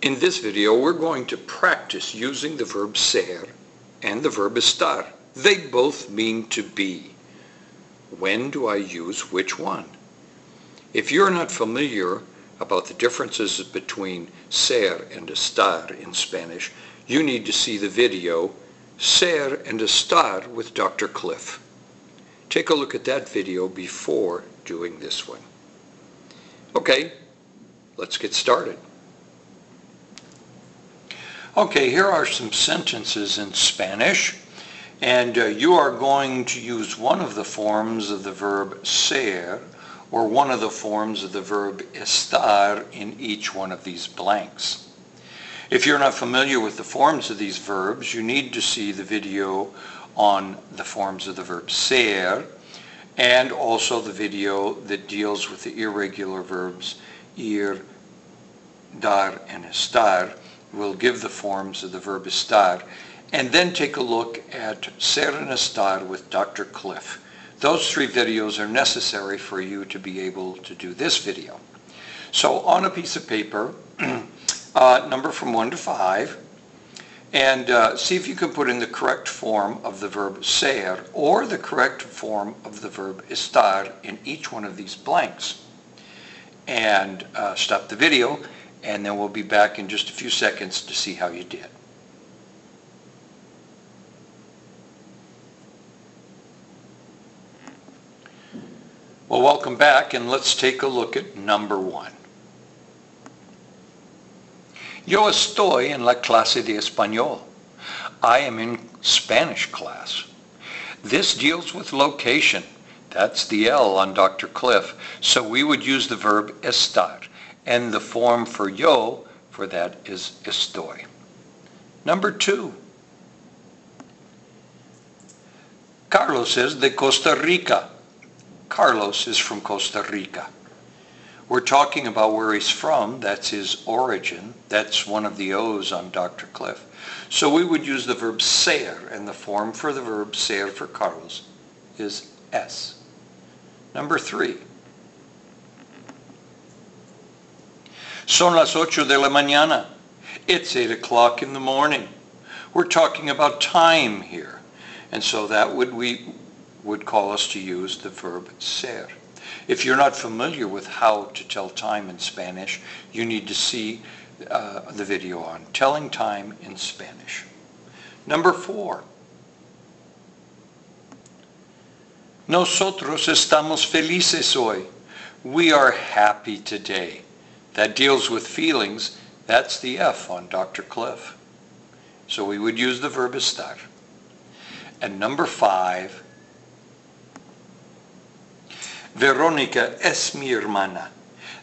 In this video, we're going to practice using the verb ser and the verb estar. They both mean to be. When do I use which one? If you're not familiar about the differences between ser and estar in Spanish, you need to see the video SER and ESTAR with Dr. Cliff. Take a look at that video before doing this one. Okay, let's get started. Okay, here are some sentences in Spanish, and you are going to use one of the forms of the verb ser or one of the forms of the verb estar in each one of these blanks. If you're not familiar with the forms of these verbs, you need to see the video on the forms of the verb ser and also the video that deals with the irregular verbs ir, dar, and estar. We'll give the forms of the verb estar, and then take a look at SER and ESTAR with Dr. Cliff. Those three videos are necessary for you to be able to do this video. So on a piece of paper, number from 1 to 5, and see if you can put in the correct form of the verb ser or the correct form of the verb estar in each one of these blanks. And stop the video, and then we'll be back in just a few seconds to see how you did. Well, welcome back, and let's take a look at number 1. Yo estoy en la clase de español. I am in Spanish class. This deals with location. That's the L on Dr. Cliff. So we would use the verb estar. And the form for yo for that is estoy. Number 2. Carlos is de Costa Rica. Carlos is from Costa Rica. We're talking about where he's from. That's his origin. That's one of the O's on Dr. Cliff. So we would use the verb ser, and the form for the verb ser for Carlos is es. Number 3. Son las 8 de la mañana. It's 8 o'clock in the morning. We're talking about time here. And so that would call us to use the verb ser. If you're not familiar with how to tell time in Spanish, you need to see the video on telling time in Spanish. Number 4. Nosotros estamos felices hoy. We are happy today. That deals with feelings. That's the F on Dr. Cliff. So we would use the verb estar. And number 5. Verónica es mi hermana.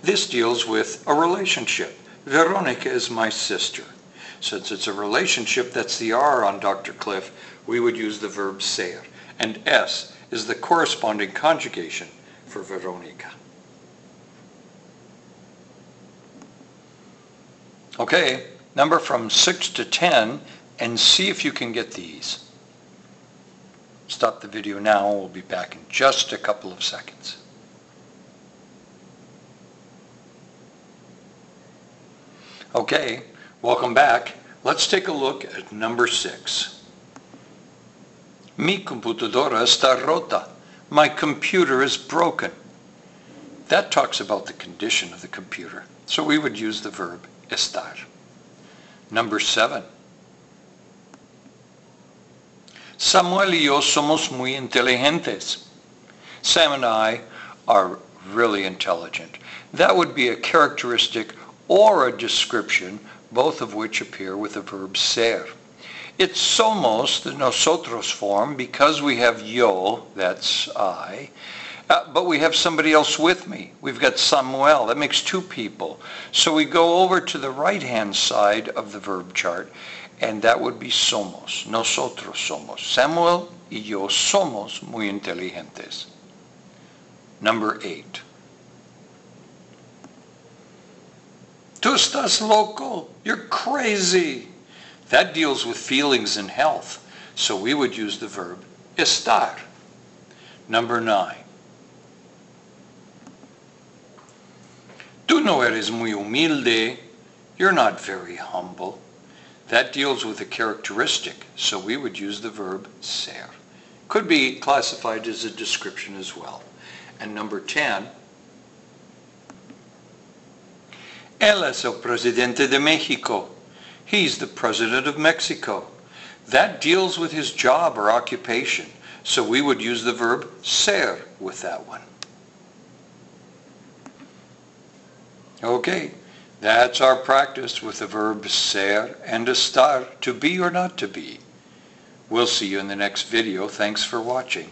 This deals with a relationship. Verónica is my sister. Since it's a relationship, that's the R on Dr. Cliff, we would use the verb ser. And S is the corresponding conjugation for Verónica. Okay, number from 6 to 10, and see if you can get these. Stop the video now, we'll be back in just a couple of seconds. Okay, welcome back. Let's take a look at number 6. Mi computadora está rota. My computer is broken. That talks about the condition of the computer. So we would use the verb estar. Number 7. Samuel y yo somos muy inteligentes. Sam and I are really intelligent. That would be a characteristic or a description, both of which appear with the verb ser. It's somos, the nosotros form, because we have yo, that's I, but we have somebody else with me. We've got Samuel. That makes 2 people. So we go over to the right-hand side of the verb chart, and that would be somos. Nosotros somos. Samuel y yo somos muy inteligentes. Number 8. Tú estás loco. You're crazy. That deals with feelings and health. So we would use the verb estar. Number 9. Tú no eres muy humilde. You're not very humble. That deals with a characteristic, so we would use the verb ser. Could be classified as a description as well. And number 10, Él es el presidente de México. He's the president of Mexico. That deals with his job or occupation, so we would use the verb ser with that one. Okay, that's our practice with the verbs ser and estar, to be or not to be. We'll see you in the next video. Thanks for watching.